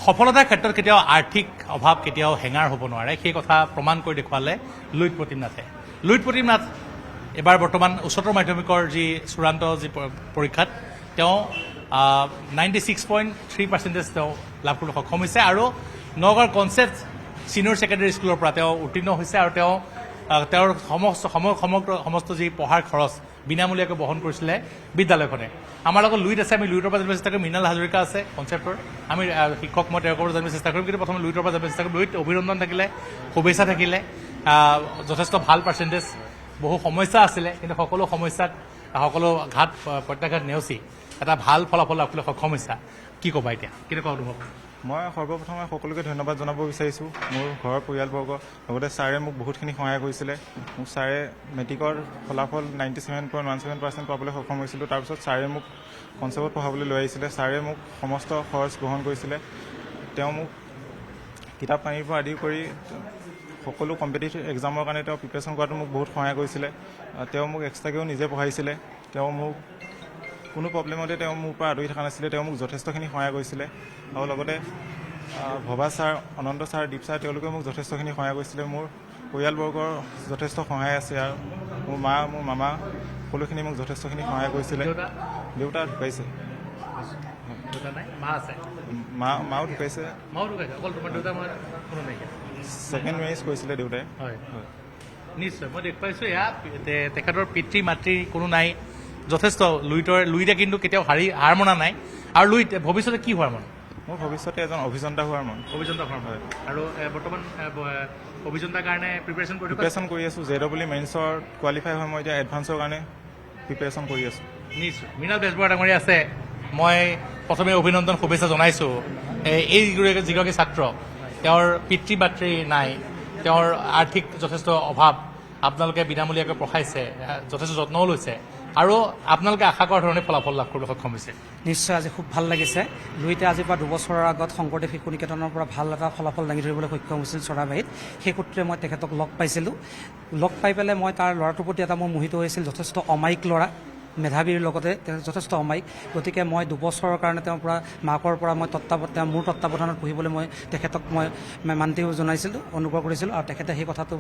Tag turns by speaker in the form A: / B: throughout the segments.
A: সফলতাৰ ক্ষেত্ৰত কেতিয়াও আৰ্থিক অভাৱ কেতিয়াও হেঙাৰ হ'ব নোৱাৰে সেই কথা প্ৰমাণ কৰি দেখুৱালে লুইত প্ৰতিমনাথে লুইত প্ৰতিমনাথ এবাৰ বৰ্তমান উচ্চতৰ মাধ্যমিকৰ যি চূড়ান্ত যি পৰীক্ষাত তেওঁ 96.3% তেওঁ লাভ কৰিবলৈ সক্ষম হৈছে আৰু নগাঁৱৰ কনচেপ্ট ছিনিয়ৰ ছেকেণ্ডেৰী স্কুলৰ পৰা তেওঁ উত্তীৰ্ণ হৈছে আৰু তেওঁৰ সমস্ত যি পঢ়াৰ খৰচ বিনামূলীয়াকৈ বহন কৰিছিলে বিদ্যালয়খনে আমাৰ লগত লুইত আছে আমি লুইটৰ পৰা জানিব চেষ্টা কৰিম মৃণাল হাজৰিকা আছে কনচেপ্টৰ আমি শিক্ষক মই তেওঁৰ পৰা জানিব চেষ্টা কৰিম কিন্তু প্ৰথমে লুইটৰ পৰা জানিব চেষ্টা কৰিম লুইত অভিনন্দন থাকিলে শুভেচ্ছা থাকিলে যথেষ্ট ভাল পাৰ্চেণ্টেজ বহু সমস্যা আছিলে কিন্তু সকলো সমস্যাত সকলো ঘাট প্ৰত্যাঘাত নেওচি এটা ভাল ফলাফল লাভ কৰিবলৈ সক্ষম হৈছা কি ক'বা এতিয়া কেনেকুৱা অনুভৱ
B: মই সৰ্বপ্ৰথমে সকলোকে ধন্যবাদ জনাব বিচাৰিছোঁ মোৰ ঘৰৰ পৰিয়ালবৰ্গ লগতে ছাৰে মোক বহুতখিনি সহায় কৰিছিলে মোক ছাৰে মেট্ৰিকৰ ফলাফল 97.17% পাবলৈ সক্ষম হৈছিলোঁ তাৰপিছত ছাৰে মোক কনচেপ্টত পঢ়াবলৈ লৈ আহিছিলে ছাৰে মোক সমস্ত খৰচ গ্ৰহণ কৰিছিলে তেওঁ মোক কিতাপ পানীৰ পৰা আদি কৰি সকলো কম্পিটিটিভ এক্সামৰ কাৰণে তেওঁ প্ৰিপেৰেশ্যন কৰাটো মোক বহুত সহায় কৰিছিলে তেওঁ মোক এক্সট্ৰাকৈও নিজে পঢ়াইছিলে তেওঁ মোক কোনো প্ৰব্লেমতে তেওঁ মোৰ পৰা আঁতৰি থকা নাছিলে তেওঁ মোক যথেষ্টখিনি সহায় কৰিছিলে আৰু লগতে ভবা ছাৰ অনন্ত ছাৰ দীপ ছাৰ তেওঁলোকে মোক যথেষ্টখিনি সহায় কৰিছিলে মোৰ পৰিয়ালবৰ্গৰ যথেষ্ট সহায় আছে আৰু মোৰ মা মোৰ মামা সকলোখিনি মোক যথেষ্টখিনি সহায় কৰিছিলে দেউতা ঢুকাইছে মাও ঢুকাইছে ছেকেণ্ড মেৰেজ কৰিছিলে দেউতাই
A: নিশ্চয় মই দেখ পাইছোঁ এয়া তেখেতৰ পিতৃ মাতৃ কোনো নাই যথেষ্ট লুইতে কিন্তু কেতিয়াও হাৰ মনা নাই আৰু লুইত ভৱিষ্যতে কি হোৱাৰ মন
B: মোৰ ভৱিষ্যতে এজন অভিযন্তা হোৱাৰ মন
A: হয় আৰু বৰ্তমান অভিযন্তাৰ কাৰণে প্ৰিপেৰেশ্যন
B: কৰি আছোঁ JEE মেইনছৰ কোৱালিফাই হয় মই এতিয়া এডভান্সৰ কাৰণে প্ৰিপেৰেশ্যন কৰি আছোঁ
A: নিশ্চয় মৃণাল বেজবৰুৱা ডাঙৰীয়া আছে মই প্ৰথমে অভিনন্দন শুভেচ্ছা জনাইছোঁ এই যিগৰাকী ছাত্ৰ তেওঁৰ পিতৃ মাতৃ নাই তেওঁৰ আৰ্থিক যথেষ্ট অভাৱ আপোনালোকে বিনামূলীয়াকৈ পঢ়াইছে যথেষ্ট যত্নও লৈছে আৰু আপোনালোকে আশা কৰাৰ ধৰণে ফলাফল লাভ কৰিবলৈ সক্ষম হৈছে
C: নিশ্চয় আজি খুব ভাল লাগিছে লুইতে আজিৰ পৰা 2 বছৰৰ আগত শংকৰদেৱ শিশু নিকেতনৰ পৰা ভাল এটা ফলাফল দাঙি ধৰিবলৈ সক্ষম হৈছিল চৰাবাৰীত সেই সূত্ৰে মই তেখেতক লগ পাইছিলোঁ লগ পাই পেলাই মই তাৰ ল'ৰাটোৰ প্ৰতি এটা মোৰ মোহিত হৈছিল যথেষ্ট অমায়িক ল'ৰা মেধাৱীৰ লগতে তেওঁ যথেষ্ট অমায়িক গতিকে মই 2 বছৰৰ কাৰণে তেওঁৰ পৰা মাকৰ পৰা মই মোৰ তত্ত্বাৱধানত পঢ়িবলৈ মই তেখেতক মই মান্তি জনাইছিলোঁ অনুগ্ৰহ কৰিছিলোঁ আৰু তেখেতে সেই কথাটো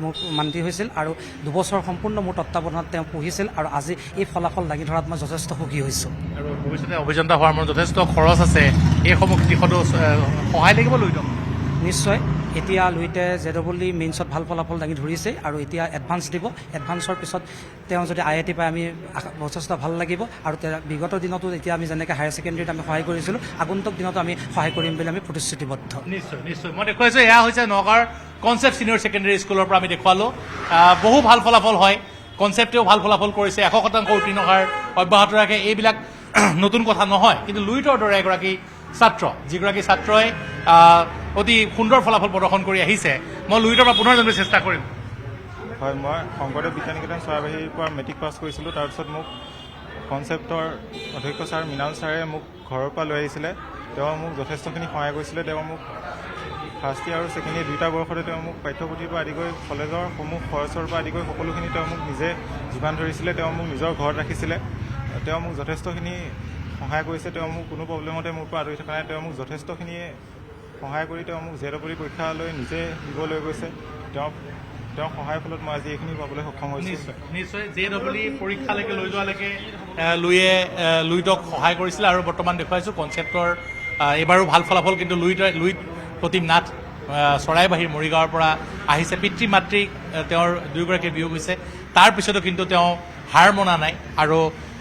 C: মোক মান্তি হৈছিল আৰু 2 বছৰ সম্পূৰ্ণ মোৰ তত্ত্বাৱধানত তেওঁ পঢ়িছিল আৰু আজি এই ফলাফল দাঙি ধৰাত মই যথেষ্ট সুখী হৈছোঁ
A: আৰু ভৱিষ্যতে অভিযন্তা হোৱাৰ মোৰ যথেষ্ট খৰচ আছে এইসমূহ দিশতো সহায় লাগিব লুইতক
C: নিশ্চয় এতিয়া লুইতে JEE মেইনছত ভাল ফলাফল দাঙি ধৰিছে আৰু এতিয়া এডভান্স দিব এডভান্সৰ পিছত তেওঁ যদি IIT পায় আমি যথেষ্ট ভাল লাগিব আৰু বিগত দিনতো এতিয়া আমি যেনেকৈ হায়াৰ ছেকেণ্ডেৰীত আমি সহায় কৰিছিলোঁ আগন্তুক দিনতো আমি সহায় কৰিম বুলি আমি প্ৰতিশ্ৰুতিবদ্ধ
A: নিশ্চয় মই দেখুৱাইছোঁ এয়া হৈছে নগাঁৱৰ কনচেপ্ট ছিনিয়ৰ ছেকেণ্ডেৰী স্কুলৰ পৰা আমি দেখুৱালোঁ বহু ভাল ফলাফল হয় কনচেপ্টেও ভাল ফলাফল কৰিছে 100% উত্তীৰ্ণ হোৱাৰ অব্যাহত ৰাখে এইবিলাক নতুন কথা নহয় কিন্তু লুইটৰ দৰে এগৰাকী ছাত্ৰ যিগৰাকী ছাত্ৰই অতি সুন্দৰ ফলাফল প্ৰদৰ্শন কৰি আহিছে মই লুইটৰ পৰা পুনৰ জানিবলৈ চেষ্টা কৰিম
B: হয় মই শংকৰদেৱ বিদ্যানিকেতন চৰাবাৰীৰ পৰা মেট্ৰিক পাছ কৰিছিলোঁ তাৰপিছত মোক কনচেপ্টৰ অধ্যক্ষ ছাৰ মৃণাল ছাৰে মোক ঘৰৰ পৰা লৈ আহিছিলে তেওঁ মোক যথেষ্টখিনি সহায় কৰিছিলে তেওঁ মোক ফাৰ্ষ্ট ইয়াৰ আৰু ছেকেণ্ড ইয়াৰ 2টা বৰ্ষতে তেওঁ মোক পাঠ্যপুথিৰ পৰা আদি কৰি কলেজৰ সমূহ খৰচৰ পৰা আদি কৰি সকলোখিনি তেওঁ মোক নিজে যোগান ধৰিছিলে তেওঁ মোক নিজৰ ঘৰত ৰাখিছিলে তেওঁ মোক যথেষ্টখিনি সহায় কৰিছে তেওঁ মোক কোনো প্ৰব্লেমতে মোৰ পৰা আঁতৰি থকা নাই তেওঁ মোক যথেষ্টখিনিয়ে সহায় কৰি তেওঁ মোক JEE পৰীক্ষালৈ নিজে দিবলৈ গৈছে তেওঁৰ সহায়ৰ ফলত মই আজি এইখিনি পাবলৈ সক্ষম হৈছোঁ
A: নিশ্চয় JEE পৰীক্ষালৈকে লৈ যোৱালৈকে লুইটক সহায় কৰিছিলে আৰু বৰ্তমান দেখুৱাইছোঁ কনচেপ্টৰ এইবাৰো ভাল ফলাফল কিন্তু লুইত প্ৰতিমনাথ চৰাইবাহীৰ মৰিগাঁৱৰ পৰা আহিছে পিতৃ মাতৃ তেওঁৰ দুয়োগৰাকী বিয়োগ হৈছে তাৰপিছতো কিন্তু তেওঁ হাৰ মনা নাই আৰু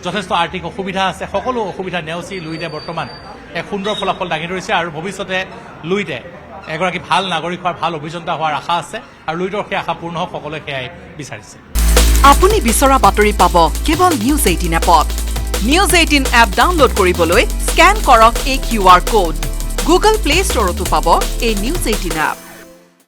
A: যথেষ্ট আৰ্থিক অসুবিধা আছে সকলো অসুবিধা নেওচি লুইতে বৰ্তমান এক সুন্দৰ ফলাফল দাঙি ধৰিছে আৰু ভৱিষ্যতে লুইতে এগৰাকী ভাল নাগৰিক হোৱাৰ ভাল অভিযন্তা হোৱাৰ আশা আছে আৰু লুইটৰ সেই আশা পূৰ্ণ হওক সকলোৱে সেয়াই বিচাৰিছে
D: আপুনি বিচৰা বাতৰি পাব কেৱল নিউজ 18 এপত নিউজ 18 এপ ডাউনলোড কৰিবলৈ স্কেন কৰক এই QR কোড গুগল প্লে ষ্টৰতো পাব এই নিউজ 18 এপ